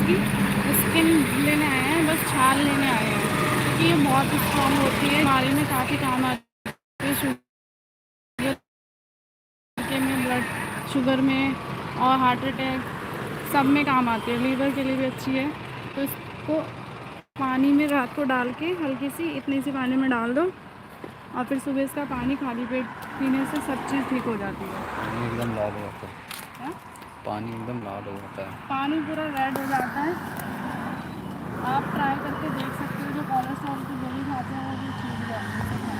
इसकी स्किन लेने आए हैं, बस छाल लेने आए हैं, क्योंकि ये बहुत स्ट्रॉन्ग होती है, बीमारी में काफ़ी काम आती है, शुगर के में, ब्लड शुगर में और हार्ट अटैक सब में काम आती है, लीवर के लिए भी अच्छी है। तो इसको पानी में रात को डाल के हल्की सी इतनी सी पानी में डाल दो और फिर सुबह इसका पानी खाली पेट पीने से सब चीज़ ठीक हो जाती है। पानी एकदम लाल हो जाता है। क्या? पानी एकदम लाल हो जाता है। पानी पूरा रेड हो जाता है। आप ट्राई करके देख सकते हो, जो कोलेस्ट्रॉल की गोली खाते हैं वो भी छूट जाती है।